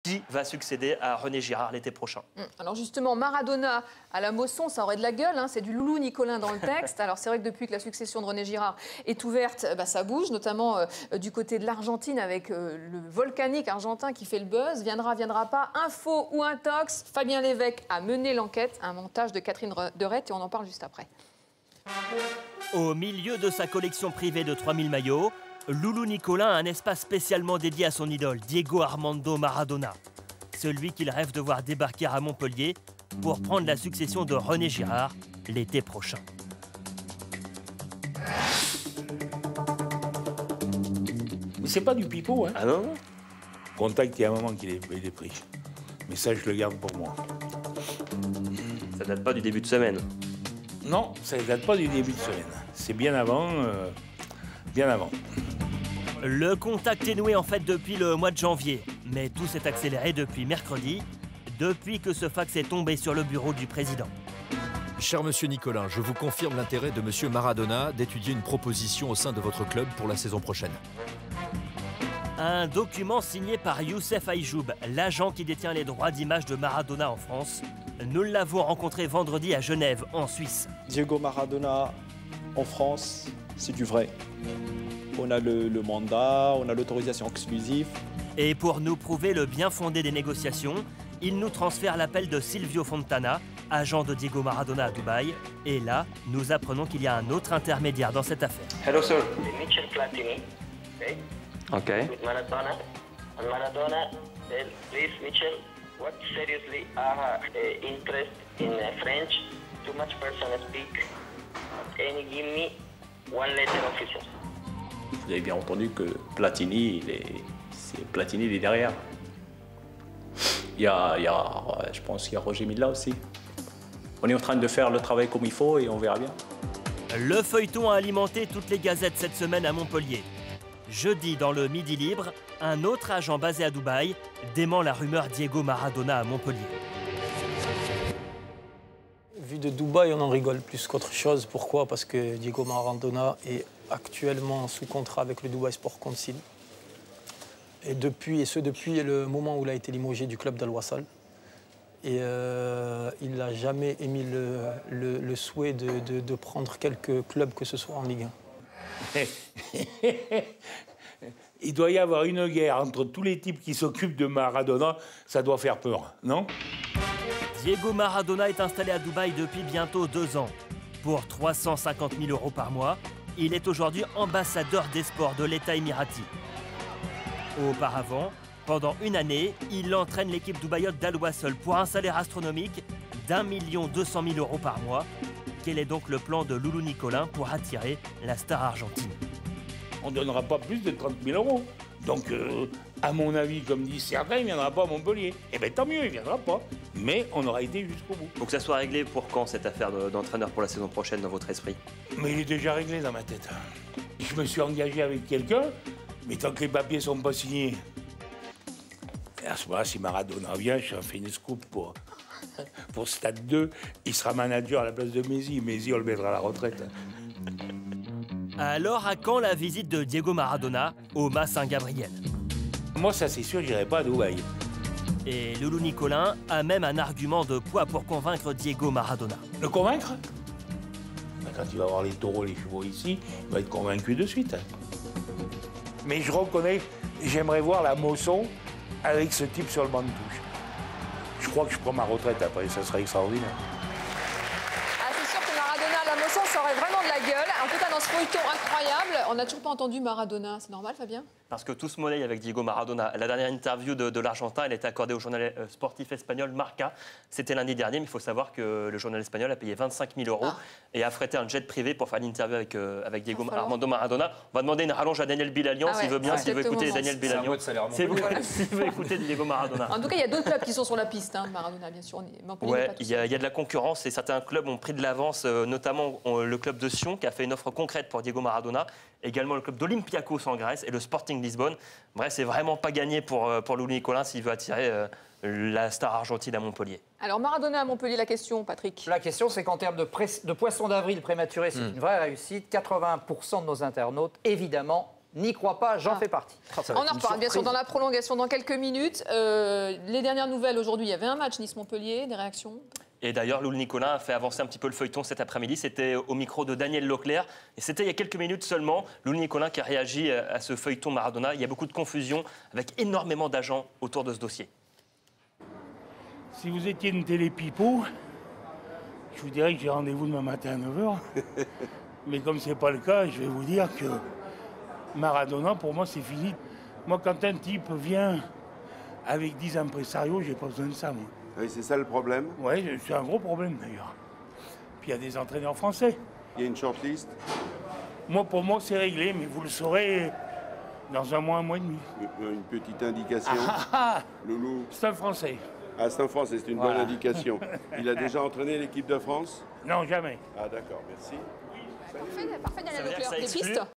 Qui va succéder à René Girard l'été prochain? Alors justement, Maradona à la Mosson, ça aurait de la gueule, hein, c'est du Loulou Nicolin dans le texte. Alors c'est vrai que depuis que la succession de René Girard est ouverte, ça bouge, notamment du côté de l'Argentine avec le volcanique argentin qui fait le buzz. Viendra pas, info ou intox, Fabien Lévesque a mené l'enquête, un montage de Catherine Derette et on en parle juste après. Au milieu de sa collection privée de 3000 maillots, Loulou Nicolin a un espace spécialement dédié à son idole, Diego Armando Maradona. Celui qu'il rêve de voir débarquer à Montpellier pour prendre la succession de René Girard l'été prochain. Mais c'est pas du pipeau, hein. Ah non? Contact, il y a un moment qu'il est pris. Mais ça, je le garde pour moi. Ça date pas du début de semaine. Non, ça ne date pas du début de semaine. C'est bien avant, bien avant. Le contact est noué en fait depuis le mois de janvier. Mais tout s'est accéléré depuis mercredi, depuis que ce fax est tombé sur le bureau du président. Cher monsieur Nicolin, je vous confirme l'intérêt de monsieur Maradona d'étudier une proposition au sein de votre club pour la saison prochaine. Un document signé par Youssef Aïjoub, l'agent qui détient les droits d'image de Maradona en France. Nous l'avons rencontré vendredi à Genève, en Suisse. Diego Maradona en France, c'est du vrai. On a le mandat, on a l'autorisation exclusive. Et pour nous prouver le bien fondé des négociations, il nous transfère l'appel de Silvio Fontana, agent de Diego Maradona à Dubaï. Et là, nous apprenons qu'il y a un autre intermédiaire dans cette affaire. Hello, sir. Michel Platini. Okay. With Maradona. And Maradona, please, Michel, what seriously are interest in French? Too much person speak. And give me one letter official. Vous avez bien entendu que Platini, Platini, il est derrière. Je pense qu'il y a Roger Milla aussi. On est en train de faire le travail comme il faut et on verra bien. Le feuilleton a alimenté toutes les gazettes cette semaine à Montpellier. Jeudi, dans le Midi Libre, un autre agent basé à Dubaï dément la rumeur Diego Maradona à Montpellier. Vu de Dubaï, on en rigole plus qu'autre chose. Pourquoi? Parce que Diego Maradona est actuellement sous contrat avec le Dubai Sport Council. Et depuis le moment où il a été limogé du club d'Al-Wassal. Et il n'a jamais émis le souhait de prendre quelque club que ce soit en Ligue 1. Il doit y avoir une guerre entre tous les types qui s'occupent de Maradona, ça doit faire peur, non? Diego Maradona est installé à Dubaï depuis bientôt 2 ans. Pour 350 000 € par mois, il est aujourd'hui ambassadeur des sports de l'État émirati. Auparavant, pendant une année, il entraîne l'équipe dubaïote d'Al-Wassal pour un salaire astronomique d'1 200 000 € par mois. Quel est donc le plan de Loulou Nicolin pour attirer la star argentine? On ne donnera pas plus de 30 000 €. Donc, à mon avis, comme disent certains, il ne viendra pas à Montpellier. Eh bien, tant mieux, il ne viendra pas. Mais on aura été jusqu'au bout. Faut que ça soit réglé pour quand, cette affaire d'entraîneur pour la saison prochaine, dans votre esprit? Mais il est déjà réglé dans ma tête. Je me suis engagé avec quelqu'un, mais tant que les papiers ne sont pas signés... Et à ce moment-là, si Maradona vient, je fais une scoop pour Stade 2. Il sera manager à la place de Messi. Messi, on le mettra à la retraite. Alors, à quand la visite de Diego Maradona au Mas Saint-Gabriel? Moi, ça c'est sûr, j'irai pas à Dubaï. Et Loulou Nicolin a même un argument de poids pour convaincre Diego Maradona. Le convaincre? Quand il va voir les taureaux, les chevaux ici, il va être convaincu de suite. Mais je reconnais, j'aimerais voir la Mosson avec ce type sur le banc de touche. Je crois que je prends ma retraite après, ça serait extraordinaire. Ah, c'est sûr que Maradona à la Mosson, ça aurait vraiment de la gueule. En tout cas, dans ce feuilleton incroyable, on n'a toujours pas entendu Maradona. C'est normal, Fabien? Parce que tout se monnaie avec Diego Maradona. La dernière interview de l'Argentin, elle a été accordée au journal sportif espagnol Marca. C'était lundi dernier, mais il faut savoir que le journal espagnol a payé 25 000 € et a affrété un jet privé pour faire l'interview avec Diego Armando Maradona. On va demander une rallonge à Daniel Bilalian, s'il veut bien, s'il veut écouter Daniel Bilalian. S'il veut écouter Diego Maradona. En tout cas, il y a d'autres clubs qui sont sur la piste, hein, Maradona, bien sûr. Ouais, il y a de la concurrence et certains clubs ont pris de l'avance, notamment le club de Sion qui a fait une offre concrète pour Diego Maradona, également le club d'Olympiakos en Grèce et le Sporting Lisbonne. Bref, c'est vraiment pas gagné pour Loulou Nicolin s'il veut attirer la star argentine à Montpellier. Alors, Maradona à Montpellier, la question, Patrick? La question, c'est qu'en termes de poisson d'avril prématuré, c'est une vraie réussite. 80% de nos internautes, évidemment, n'y crois pas, j'en fais partie. On en reparle bien sûr dans la prolongation dans quelques minutes. Les dernières nouvelles aujourd'hui, il y avait un match Nice-Montpellier, des réactions? Et d'ailleurs, Loul Nicolin a fait avancer un petit peu le feuilleton cet après-midi. C'était au micro de Daniel Leclerc. Et c'était il y a quelques minutes seulement. Loul Nicolin qui a réagi à ce feuilleton Maradona. Il y a beaucoup de confusion avec énormément d'agents autour de ce dossier. Si vous étiez une télé pipeau, je vous dirais que j'ai rendez-vous demain matin à 9h. Mais comme ce n'est pas le cas, je vais vous dire que Maradona, pour moi, c'est fini. Moi, quand un type vient avec 10 impresarios, j'ai pas besoin de ça, moi. Oui, c'est ça le problème. Oui, c'est un gros problème d'ailleurs. Puis il y a des entraîneurs français. Il y a une shortlist. Moi, pour moi, c'est réglé, mais vous le saurez dans un mois et demi. Une petite indication. Loulou. C'est un Français. Ah, c'est un Français, c'est une bonne indication. Il a déjà entraîné l'équipe de France? Non, jamais. Ah, d'accord, merci. Parfait, Daniel Ça veut dire que Leclerc. ça Des exclut pistes?